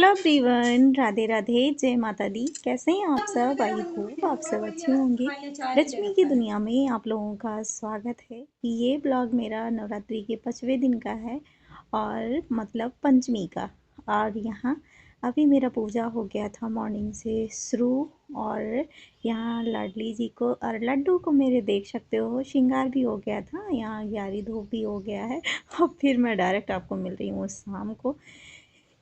Everyone, Radhe Radhe, जय माता दी। कैसे हैं आप सब? आई होप आप सब अच्छे होंगे। लक्ष्मी की दुनिया में आप लोगों का स्वागत है। ये ब्लॉग मेरा नवरात्रि के 5वें दिन का है और मतलब पंचमी का। और यहाँ अभी मेरा पूजा हो गया था मॉर्निंग से शुरू। और यहाँ लाडली जी को और लड्डू को मेरे देख सकते हो श्रृंगार भी हो गया था। यहाँ 11 धूप भी हो गया है और फिर मैं डायरेक्ट आपको मिल रही हूँ शाम को,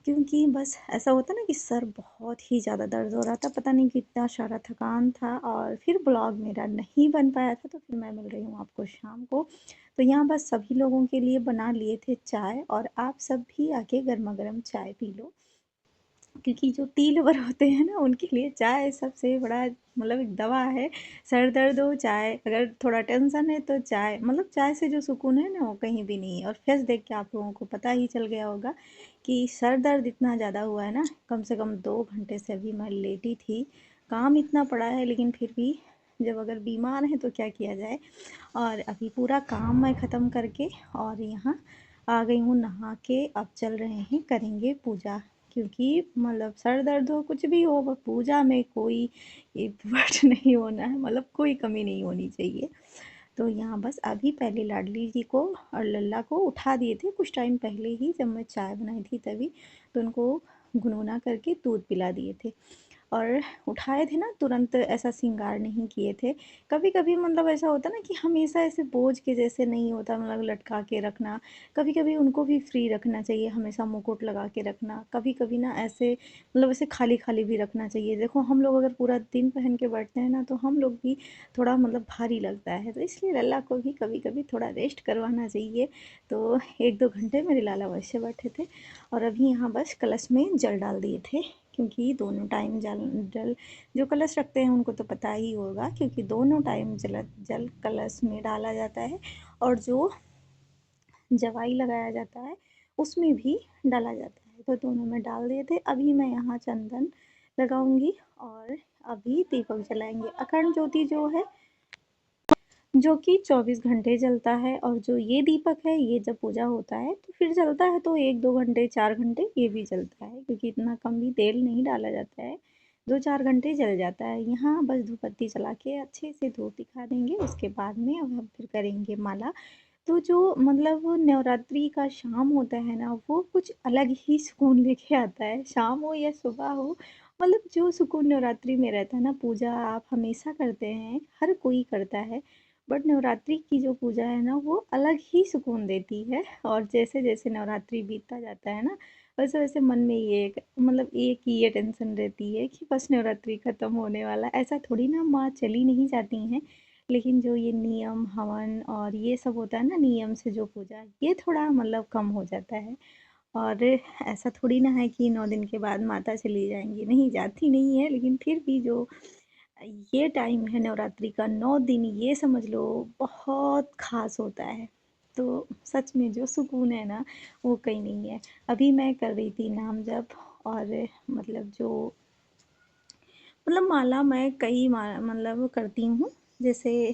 क्योंकि बस ऐसा होता ना कि सर बहुत ही ज़्यादा दर्द हो रहा था, पता नहीं कितना सारा थकान था और फिर ब्लॉग मेरा नहीं बन पाया था। तो फिर मैं मिल रही हूँ आपको शाम को। तो यहाँ बस सभी लोगों के लिए बना लिए थे चाय, और आप सब भी आके गर्मा गर्म चाय पी लो, क्योंकि जो टी लवर होते हैं ना उनके लिए चाय सबसे बड़ा मतलब एक दवा है। सर दर्द हो चाय, अगर थोड़ा टेंशन है तो चाय, मतलब चाय से जो सुकून है ना वो कहीं भी नहीं है। और फेस देख के आप लोगों को पता ही चल गया होगा कि सर दर्द इतना ज़्यादा हुआ है ना। कम से कम 2 घंटे से अभी मैं लेटी थी, काम इतना पड़ा है, लेकिन फिर भी जब अगर बीमार है तो क्या किया जाए। और अभी पूरा काम मैं ख़त्म करके और यहाँ आ गई हूँ नहा के। अब चल रहे हैं करेंगे पूजा, क्योंकि मतलब सर दर्द हो कुछ भी हो, पूजा में कोई इफ़र्ट नहीं होना है, मतलब कोई कमी नहीं होनी चाहिए। तो यहाँ बस अभी पहले लाडली जी को और लल्ला को उठा दिए थे कुछ टाइम पहले ही, जब मैं चाय बनाई थी तभी। तो उनको गुनगुना करके दूध पिला दिए थे और उठाए थे ना तुरंत, ऐसा श्रृंगार नहीं किए थे। कभी कभी मतलब ऐसा होता ना कि हमेशा ऐसे बोझ के जैसे नहीं होता, मतलब लटका के रखना। कभी कभी उनको भी फ्री रखना चाहिए, हमेशा मुकुट लगा के रखना। कभी कभी ना ऐसे मतलब ऐसे खाली खाली भी रखना चाहिए। देखो हम लोग अगर पूरा दिन पहन के बैठते हैं ना तो हम लोग भी थोड़ा मतलब भारी लगता है, तो इसलिए लल्ला को भी कभी कभी थोड़ा रेस्ट करवाना चाहिए। तो 1-2 घंटे मेरे लाला वैसे बैठे थे और अभी यहाँ बस कलश में जल डाल दिए थे, क्योंकि दोनों टाइम जल जल जो कलश रखते हैं उनको तो पता ही होगा, क्योंकि दोनों टाइम जल जल कलश में डाला जाता है। और जो जवाई लगाया जाता है उसमें भी डाला जाता है, तो दोनों में डाल दिए थे। अभी मैं यहाँ चंदन लगाऊंगी और अभी दीपक जलाएंगे। अखंड ज्योति जो है, जो कि 24 घंटे जलता है, और जो ये दीपक है ये जब पूजा होता है तो फिर जलता है, तो 1-2 घंटे 4 घंटे ये भी जलता है, क्योंकि इतना कम भी तेल नहीं डाला जाता है। 2-4 घंटे जल जाता है। यहाँ बस धूपबत्ती जला के अच्छे से धूप दिखा देंगे, उसके बाद में अब हम फिर करेंगे माला। तो जो मतलब नवरात्रि का शाम होता है ना, वो कुछ अलग ही सुकून लेके आता है, शाम हो या सुबह हो। मतलब जो सुकून नवरात्रि में रहता है ना, पूजा आप हमेशा करते हैं, हर कोई करता है, बट नवरात्रि की जो पूजा है ना वो अलग ही सुकून देती है। और जैसे जैसे नवरात्रि बीतता जाता है ना, वैसे वैसे मन में ये मतलब एक ही ये टेंशन रहती है कि बस नवरात्रि ख़त्म होने वाला। ऐसा थोड़ी ना, माँ चली नहीं जाती हैं, लेकिन जो ये नियम हवन और ये सब होता है ना, नियम से जो पूजा, ये थोड़ा मतलब कम हो जाता है। और ऐसा थोड़ी ना है कि 9 दिन के बाद माता चली जाएंगी, नहीं जाती नहीं है, लेकिन फिर भी जो ये टाइम है नवरात्रि का 9 दिन, ये समझ लो बहुत ख़ास होता है। तो सच में जो सुकून है ना वो कहीं नहीं है। अभी मैं कर रही थी नाम जप, और मतलब जो मतलब माला मैं कई मतलब करती हूँ, जैसे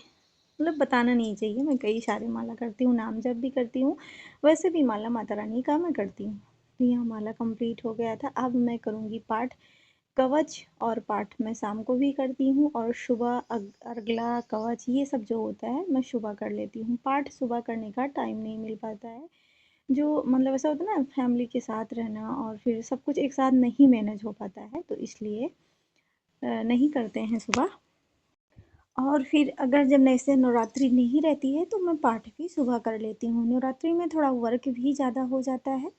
मतलब बताना नहीं चाहिए, मैं कई सारे माला करती हूँ, नाम जप भी करती हूँ, वैसे भी माला माता रानी का मैं करती हूँ। तो यहाँ माला कंप्लीट हो गया था, अब मैं करूँगी पाठ कवच। और पाठ मैं शाम को भी करती हूँ, और सुबह अर्गला कवच ये सब जो होता है मैं सुबह कर लेती हूँ। पाठ सुबह करने का टाइम नहीं मिल पाता है, जो मतलब ऐसा होता है ना फैमिली के साथ रहना, और फिर सब कुछ एक साथ नहीं मैनेज हो पाता है, तो इसलिए नहीं करते हैं सुबह। और फिर अगर जब ऐसे नवरात्रि नहीं रहती है तो मैं पाठ भी सुबह कर लेती हूँ। नवरात्रि में थोड़ा वर्क भी ज़्यादा हो जाता है,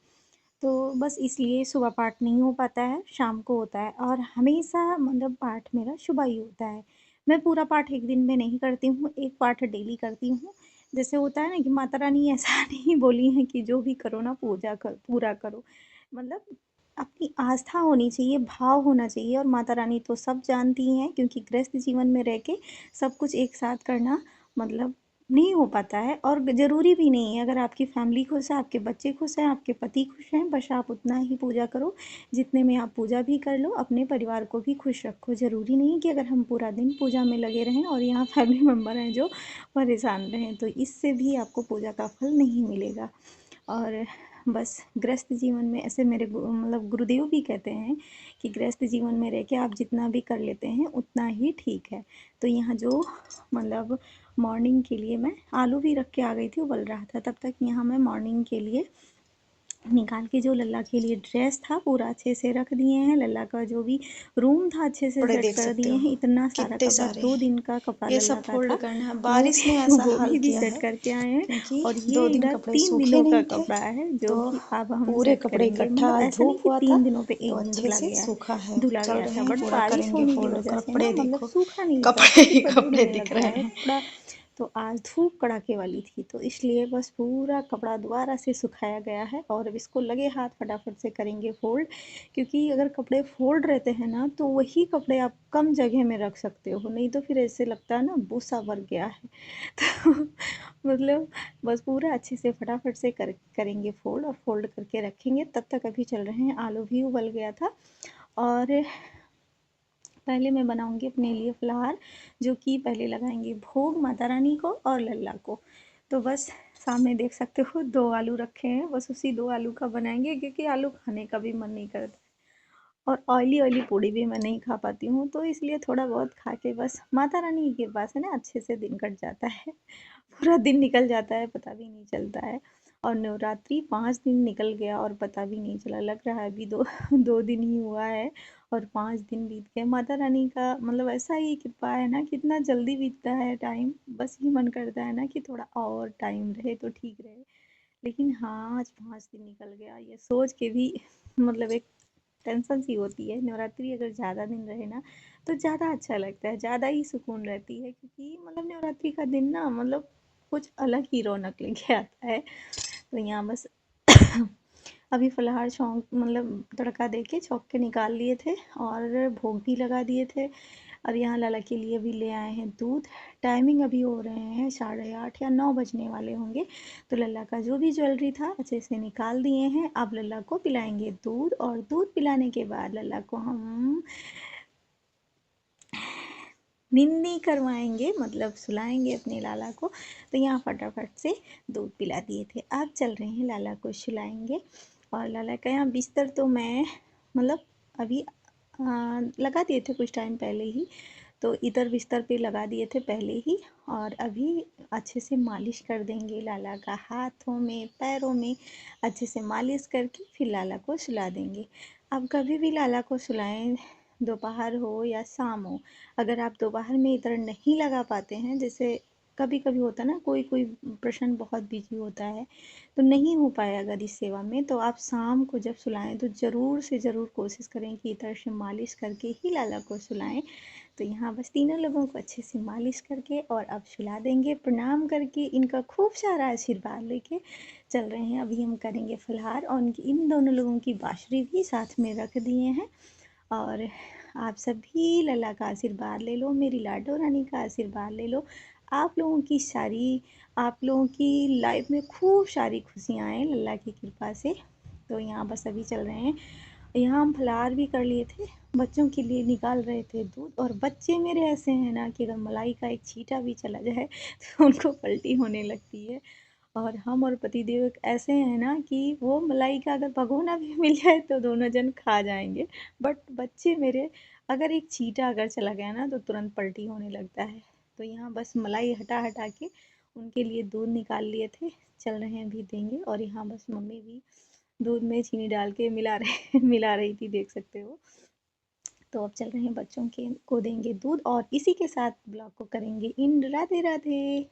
तो बस इसलिए सुबह पाठ नहीं हो पाता है, शाम को होता है। और हमेशा मतलब पाठ मेरा सुबह ही होता है। मैं पूरा पाठ एक दिन में नहीं करती हूँ, एक पाठ डेली करती हूँ। जैसे होता है ना कि माता रानी ऐसा नहीं बोली है कि जो भी करो ना पूजा कर पूरा करो, मतलब अपनी आस्था होनी चाहिए, भाव होना चाहिए। और माता रानी तो सब जानती हैं, क्योंकि गृहस्थ जीवन में रह के सब कुछ एक साथ करना मतलब नहीं हो पाता है, और ज़रूरी भी नहीं है। अगर आपकी फैमिली खुश है, आपके बच्चे खुश हैं, आपके पति खुश हैं, बस आप उतना ही पूजा करो जितने में आप पूजा भी कर लो, अपने परिवार को भी खुश रखो। ज़रूरी नहीं कि अगर हम पूरा दिन पूजा में लगे रहें और यहाँ फैमिली मेम्बर हैं जो परेशान रहें, तो इससे भी आपको पूजा का फल नहीं मिलेगा। और बस गृहस्थ जीवन में ऐसे मेरे मतलब गुरुदेव भी कहते हैं कि गृहस्थ जीवन में रह के आप जितना भी कर लेते हैं उतना ही ठीक है। तो यहाँ जो मतलब मॉर्निंग के लिए मैं आलू भी रख के आ गई थी, उबल रहा था तब तक। यहाँ मैं मॉर्निंग के लिए निकाल के जो लल्ला के लिए ड्रेस था पूरा अच्छे से रख दिए हैं। लल्ला का जो भी रूम था अच्छे से कपड़े सेट देख कर सकते दिए हो हैं। इतना सारा कितने कपड़ा, सारे 2 दिन का कपड़ा ये लल्ला सब का फोल्ड था, करना है। वो बारिश ने भी ऐसा वो हाल भी किया सेट है करके आए हैं। क्योंकि और ये 2 दिन इधर कपड़े 3 सूखे दिनों का नहीं थे, कपड़ा है जो तो कि अब हम पूरे सेट कपड़े करेंगे। इकट्ठा मतलब आज ऐसा नहीं धूप कि हुआ था 3 दिनों पे तो एक दिन अच्छे धुला से गया है, सूखा है। धुला चल गया रहे था, हैं, बट पूरा बारिश करेंगे होने की फोल्ड। वजह से ना कपड़े मतलब देखो, सूखा नहीं था, कपड़े क्योंकि ही बदबू कपड़े देने दिख लगता रहे है हैं। कपड़ा। तो आज धूप कड़ाके वाली थी, तो इसलिए बस पूरा कपड़ा दोबारा से सुखाया गया है और अब इसको लगे हाथ फटाफट से करेंगे फोल्ड। क्योंकि अगर कपड़े फोल्ड रहते हैं ना तो वही कपड़े आप कम जगह में रख सकते हो, नहीं तो फिर ऐसे लगता है ना भूसा भर गया है। तो मतलब बस पूरा अच्छे से फटाफट से करेंगे फोल्ड, और फोल्ड करके रखेंगे। तब तक अभी चल रहे हैं, आलू भी उबल गया था। और पहले मैं बनाऊंगी अपने लिए फलाहार, जो कि पहले लगाएंगे भोग माता रानी को और लल्ला को। तो बस सामने देख सकते हो 2 आलू रखे हैं, बस उसी 2 आलू का बनाएंगे, क्योंकि आलू खाने का भी मन नहीं करता और ऑयली ऑयली पूड़ी भी मैं नहीं खा पाती हूँ, तो इसलिए थोड़ा बहुत खा के बस माता रानी की कृपा से ना अच्छे से दिन कट जाता है। पूरा दिन निकल जाता है, पता भी नहीं चलता है। और नवरात्रि 5 दिन निकल गया और पता भी नहीं चला, लग रहा है अभी दो 2 दिन ही हुआ है और 5 दिन बीत गए। माता रानी का मतलब ऐसा ही कृपा है ना, कितना जल्दी बीतता है टाइम। बस ये मन करता है ना कि थोड़ा और टाइम रहे तो ठीक रहे। लेकिन हाँ, आज 5 दिन निकल गया, ये सोच के भी मतलब एक टेंशन सी होती है। नवरात्रि अगर ज़्यादा दिन रहे ना तो ज़्यादा अच्छा लगता है, ज़्यादा ही सुकून रहती है, क्योंकि मतलब नवरात्रि का दिन ना मतलब कुछ अलग ही रौनक लेके आता है। तो यहाँ बस अभी फलाहार छौंक मतलब तड़का दे के छौंक के निकाल लिए थे और भोग भी लगा दिए थे। और यहाँ लाला के लिए भी ले आए हैं दूध। टाइमिंग अभी हो रहे हैं 8:30 या 9 बजने वाले होंगे। तो लल्ला का जो भी ज्वेलरी था अच्छे से निकाल दिए हैं। अब लल्ला को पिलाएंगे दूध, और दूध पिलाने के बाद लल्ला को हम निन्नी करवाएंगे, मतलब सुलाएंगे अपने लाला को। तो यहाँ फटाफट से दूध पिला दिए थे, अब चल रहे हैं लाला को सुलाएंगे। और लाला का यहाँ बिस्तर तो मैं मतलब अभी लगा दिए थे कुछ टाइम पहले ही। तो इधर बिस्तर पे लगा दिए थे पहले ही, और अभी अच्छे से मालिश कर देंगे लाला का, हाथों में पैरों में अच्छे से मालिश करके फिर लाला को सुला देंगे। अब कभी भी लाला को सुलाएं, दोपहर हो या शाम हो। अगर आप दोपहर में इधर नहीं लगा पाते हैं, जैसे कभी कभी होता है ना, कोई कोई पर्सन बहुत बिजी होता है तो नहीं हो पाया अगर इस सेवा में, तो आप शाम को जब सुलाएं तो ज़रूर से ज़रूर कोशिश करें कि इधर से मालिश करके ही लाला को सुलाएं। तो यहाँ बस तीनों लोगों को अच्छे से मालिश करके और अब सुला देंगे, प्रणाम करके इनका खूब सारा आशीर्वाद लेके चल रहे हैं। अभी हम करेंगे फलाहार, और इन दोनों लोगों की बाँसुरी भी साथ में रख दिए हैं। और आप सभी लल्ला का आशीर्वाद ले लो, मेरी लाडो रानी का आशीर्वाद ले लो। आप लोगों की लाइफ में खूब सारी खुशियाँ आएँ लल्ला की कृपा से। तो यहाँ बस अभी चल रहे हैं। यहाँ हम फलाहार भी कर लिए थे, बच्चों के लिए निकाल रहे थे दूध। और बच्चे मेरे ऐसे हैं ना कि अगर मलाई का एक छींटा भी चला जाए तो उनको पलटी होने लगती है। और हम और पतिदेव ऐसे हैं ना कि वो मलाई का अगर भगोना भी मिल जाए तो दोनों जन खा जाएंगे। बट बच्चे मेरे अगर एक छींटा अगर चला गया ना तो तुरंत पलटी होने लगता है। तो यहाँ बस मलाई हटा हटा के उनके लिए दूध निकाल लिए थे, चल रहे हैं अभी देंगे। और यहाँ बस मम्मी भी दूध में चीनी डाल के मिला रही थी, देख सकते हो। तो अब चल रहे हैं बच्चों के को देंगे दूध, और इसी के साथ ब्लॉग को करेंगे इन। राधे राधे।